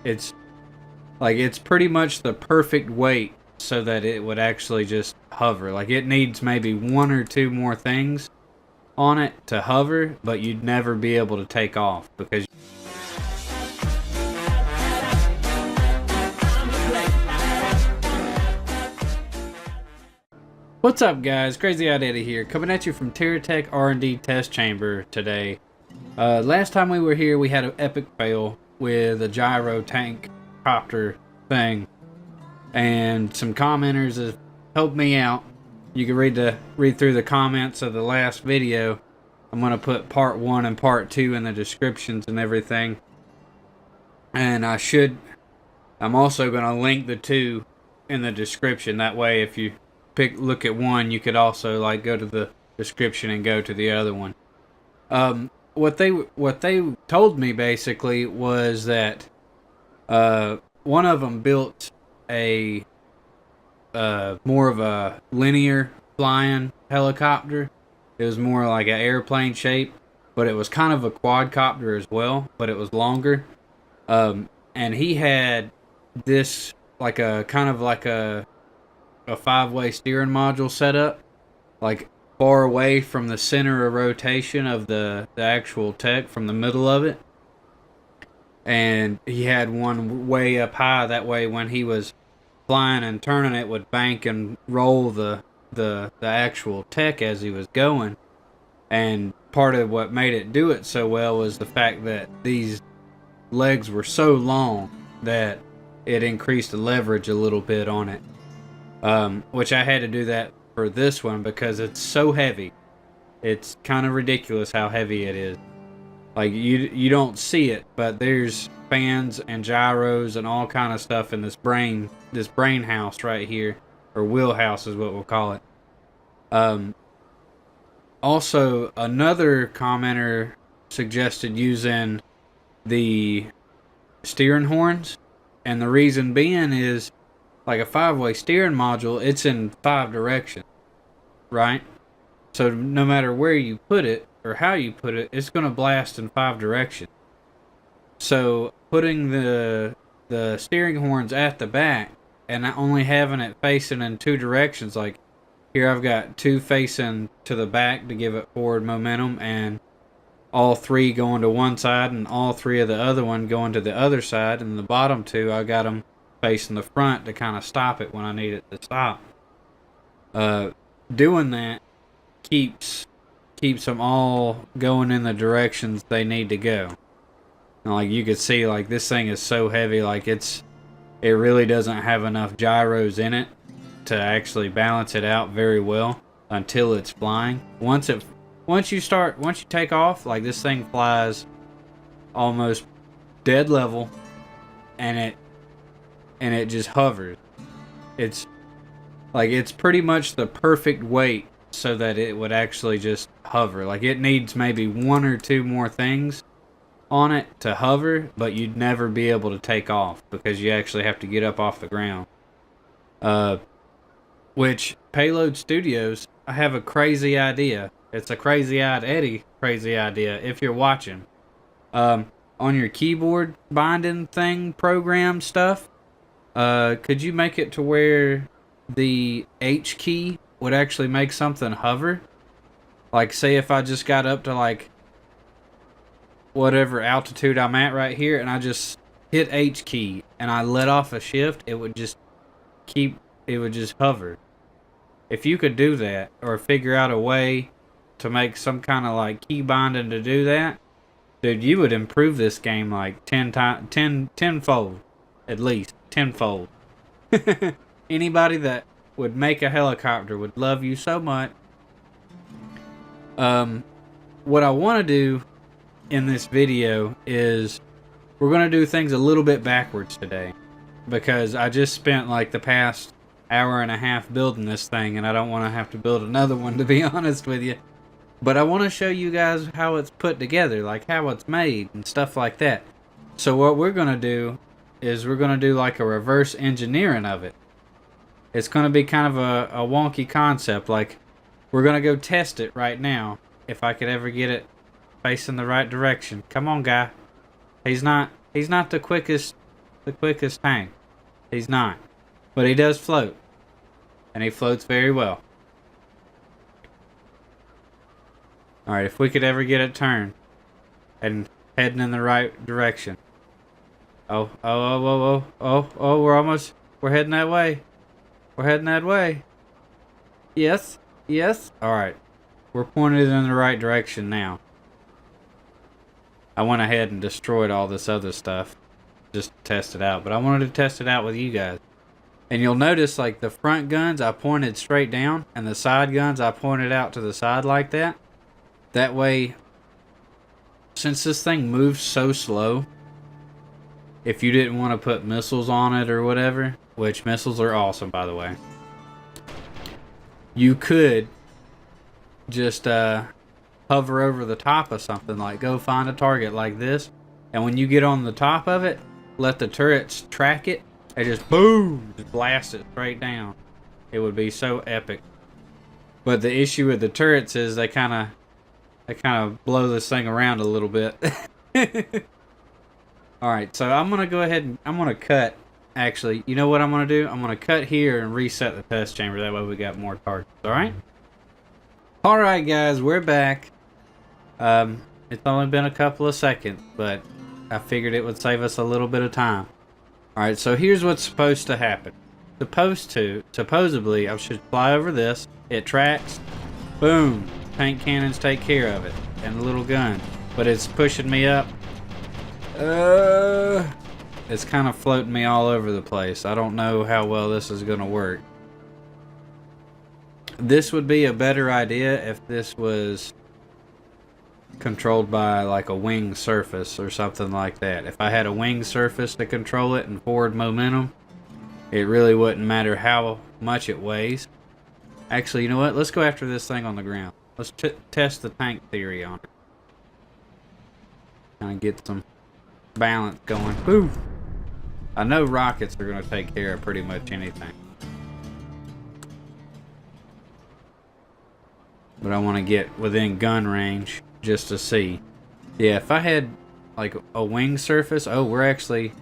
It's like it's pretty much the perfect weight so that it would actually just hover. Like it needs maybe one or two more things on it to hover, but you'd never be able to take off because what's up guys, Crazy Eyed Eddie here, coming at you from Terra Tech R&D test chamber today. Last time we were here we had an epic fail with a gyro tank copter thing, and some commenters have helped me out. You can read through the comments of the last video. I'm going to put part 1 and part 2 in the descriptions and everything, and I'm also going to link the two in the description. That way if you look at one, you could also like go to the description and go to the other one. What they told me basically was that one of them built a more of a linear flying helicopter. It was more like an airplane shape, but it was kind of a quadcopter as well, but it was longer. And he had this like a kind of like a 5-way steering module setup, like far away from the center of rotation of the actual tech, from the middle of it. And he had one way up high, that way when he was flying and turning it would bank and roll the actual tech as he was going. And part of what made it do it so well was the fact that these legs were so long that it increased the leverage a little bit on it. Which I had to do that for this one because it's so heavy. It's kind of ridiculous how heavy it is. Like you don't see it, but there's fans and gyros and all kind of stuff in this brain house right here, or wheelhouse is what we'll call it. Also, another commenter suggested using the steering horns, and the reason being is like a 5-way steering module, it's in 5 directions, right? So no matter where you put it or how you put it, it's going to blast in 5 directions. So putting the steering horns at the back and only having it facing in 2 directions, like here I've got 2 facing to the back to give it forward momentum, and all 3 going to one side and all 3 of the other one going to the other side, and the bottom 2 I got them facing the front to kind of stop it when I need it to stop. Doing that keeps them all going in the directions they need to go. And like you could see, like this thing is so heavy, like it really doesn't have enough gyros in it to actually balance it out very well until it's flying. Once you take off, like this thing flies almost dead level, and it just hovers. It's pretty much the perfect weight so that it would actually just hover. Like it needs maybe one or two more things on it to hover, but you'd never be able to take off because you actually have to get up off the ground. Which Payload Studios, I have a crazy idea. It's a Crazy Eyed Eddie crazy idea if you're watching. On your keyboard binding thing, program stuff, could you make it to where the H key would actually make something hover? Like say if I just got up to like whatever altitude I'm at right here and I just hit H key and I let off a shift, it would just hover. If you could do that, or figure out a way to make some kind of like key binding to do that, dude, you would improve this game like tenfold, at least tenfold. Anybody that would make a helicopter would love you so much. What I want to do in this video is we're going to do things a little bit backwards today, because I just spent like the past hour and a half building this thing, and I don't want to have to build another one, to be honest with you. But I want to show you guys how it's put together, like how it's made and stuff like that. So what we're going to do is we're going to do like a reverse engineering of it. It's going to be kind of a wonky concept. Like we're going to go test it right now, if I could ever get it facing the right direction. Come on, guy. He's not the quickest the quickest tank. He's not. But he does float. And he floats very well. Alright, if we could ever get it turned and heading in the right direction. Oh, we're heading that way. We're heading that way. Yes, yes. Alright, we're pointed in the right direction now. I went ahead and destroyed all this other stuff just to test it out, but I wanted to test it out with you guys. And you'll notice, like, the front guns I pointed straight down, and the side guns I pointed out to the side like that. That way, since this thing moves so slow, if you didn't want to put missiles on it or whatever, which missiles are awesome, by the way, you could just hover over the top of something, like go find a target like this, and when you get on the top of it, let the turrets track it, and just boom, just blast it straight down. It would be so epic. But the issue with the turrets is they kind of blow this thing around a little bit. Alright, so I'm gonna go ahead and I'm gonna cut. Actually, you know what I'm gonna do? I'm gonna cut here and reset the test chamber. That way we got more targets. Alright? Alright guys, we're back. It's only been a couple of seconds, but I figured it would save us a little bit of time. Alright, so here's what's supposed to happen. Supposedly, I should fly over this. It tracks. Boom. Tank cannons take care of it. And the little gun. But it's pushing me up. It's kind of floating me all over the place. I don't know how well this is going to work. This would be a better idea if this was controlled by like a wing surface or something like that. If I had a wing surface to control it and forward momentum, it really wouldn't matter how much it weighs. Actually, you know what? Let's go after this thing on the ground. Let's test the tank theory on it. Kind of get some balance going. Woo! I know rockets are going to take care of pretty much anything. But I want to get within gun range just to see. Yeah, if I had like a wing surface. Oh, we're actually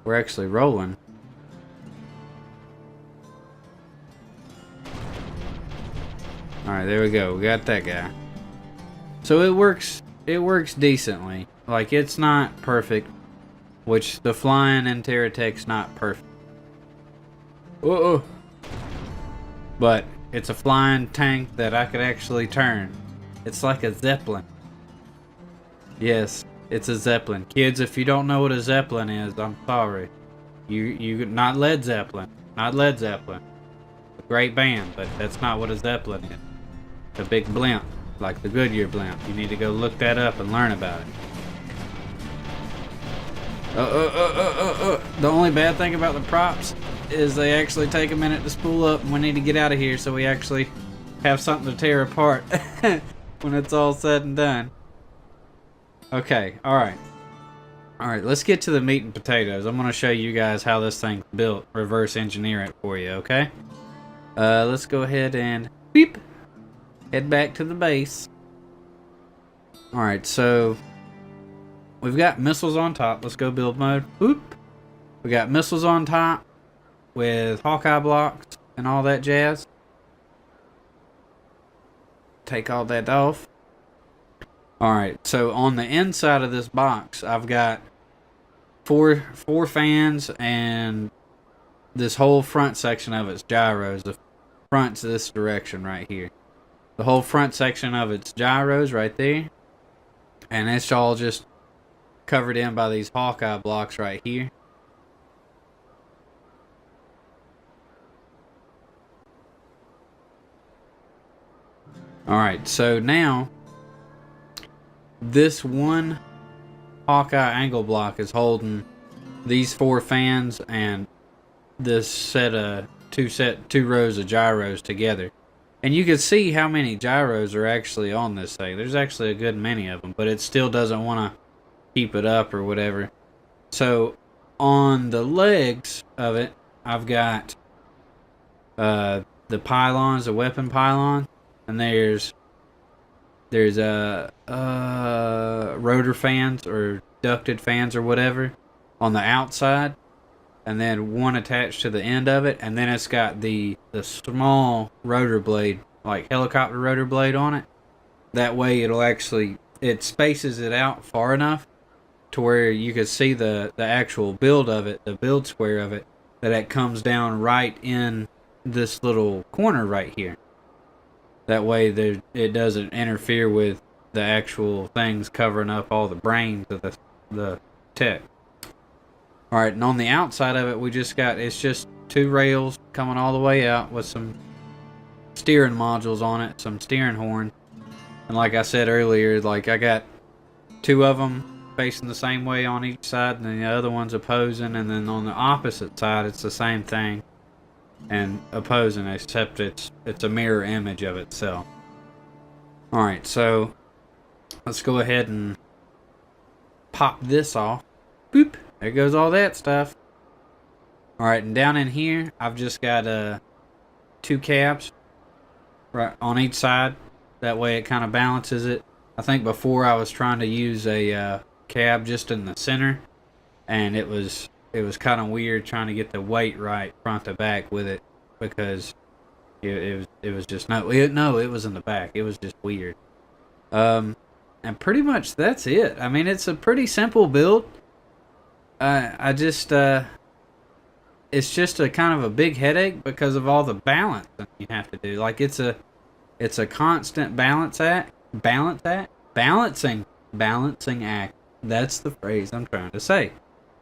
rolling. Alright, there we go. We got that guy. So it works decently. Like, it's not perfect. Which the flying in Terra Tech's not perfect. Uh-oh. But it's a flying tank that I could actually turn. It's like a Zeppelin. Yes, it's a Zeppelin. Kids, if you don't know what a Zeppelin is, I'm sorry. You not Led Zeppelin. Not Led Zeppelin. A great band, but that's not what a Zeppelin is. It's a big blimp, like the Goodyear blimp. You need to go look that up and learn about it. The only bad thing about the props is they actually take a minute to spool up, and we need to get out of here so we actually have something to tear apart when it's all said and done. Okay, alright, let's get to the meat and potatoes. I'm going to show you guys how this thing's built, reverse engineer it for you, okay? Let's go ahead and beep, head back to the base. Alright, so we've got missiles on top. Let's go build mode. Boop. We got missiles on top with Hawkeye blocks and all that jazz. Take all that off. Alright, so on the inside of this box, I've got four fans, and this whole front section of it's gyros. The front's this direction right here. The whole front section of it's gyros right there. And it's all just covered in by these Hawkeye blocks right here. Alright, so now this one Hawkeye angle block is holding these four fans and this set of two rows of gyros together. And you can see how many gyros are actually on this thing. There's actually a good many of them, but it still doesn't want to keep it up or whatever. So on the legs of it, I've got the pylons, the weapon pylon, and there's rotor fans or ducted fans or whatever on the outside, and then one attached to the end of it, and then it's got the small rotor blade, like helicopter rotor blade on it. That way it spaces it out far enough to where you can see the actual build of it, the build square of it, that it comes down right in this little corner right here. That way it doesn't interfere with the actual things covering up all the brains of the tech. Alright, and on the outside of it, it's just 2 rails coming all the way out with some steering modules on it, some steering horns. And like I said earlier, like I got 2 of them facing the same way on each side, and then the other one's opposing, and then on the opposite side it's the same thing and opposing, except it's a mirror image of itself. Alright, so let's go ahead and pop this off. Boop! There goes all that stuff. Alright, and down in here I've just got 2 cabs right on each side. That way it kind of balances it. I think before I was trying to use a cab just in the center, and it was kind of weird trying to get the weight right front to back with it, because it was just it was in the back. It was just weird. And pretty much that's it. I mean, it's a pretty simple build. It's just a kind of a big headache because of all the balancing you have to do. Like it's a constant balancing act. That's the phrase I'm trying to say.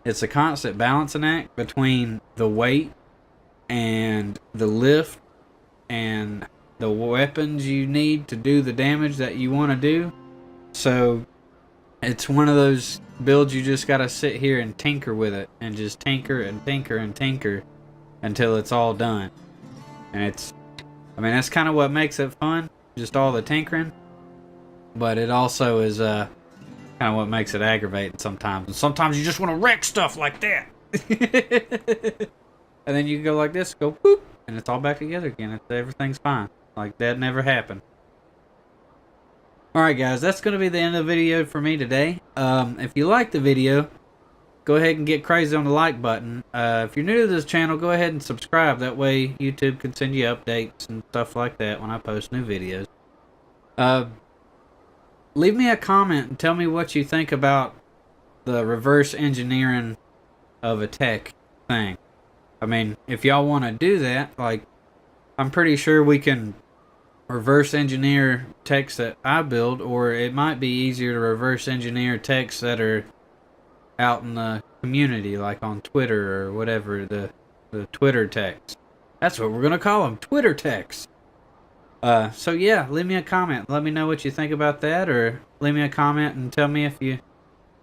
It's a constant balancing act between the weight and the lift and the weapons you need to do the damage that you want to do. So it's one of those builds you just gotta sit here and tinker with it, and just tinker and tinker and tinker until it's all done. And that's kind of what makes it fun, just all the tinkering. But it also is kind of what makes it aggravating sometimes. And sometimes you just want to wreck stuff like that. And then you go like this, go boop, and it's all back together again. Everything's fine. Like that never happened. Alright guys, that's going to be the end of the video for me today. If you like the video, go ahead and get crazy on the like button. If you're new to this channel, go ahead and subscribe. That way YouTube can send you updates and stuff like that when I post new videos. Leave me a comment and tell me what you think about the reverse engineering of a tech thing. I mean, if y'all want to do that, like, I'm pretty sure we can reverse engineer techs that I build, or it might be easier to reverse engineer techs that are out in the community, like on Twitter or whatever, the Twitter techs. That's what we're going to call them, Twitter techs. So yeah, leave me a comment. Let me know what you think about that, or leave me a comment and tell me if you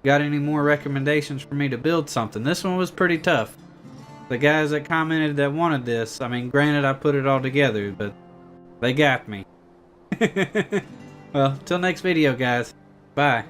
got any more recommendations for me to build something. This one was pretty tough. The guys that commented that wanted this, I mean, granted I put it all together, but they got me. Well, till next video, guys. Bye.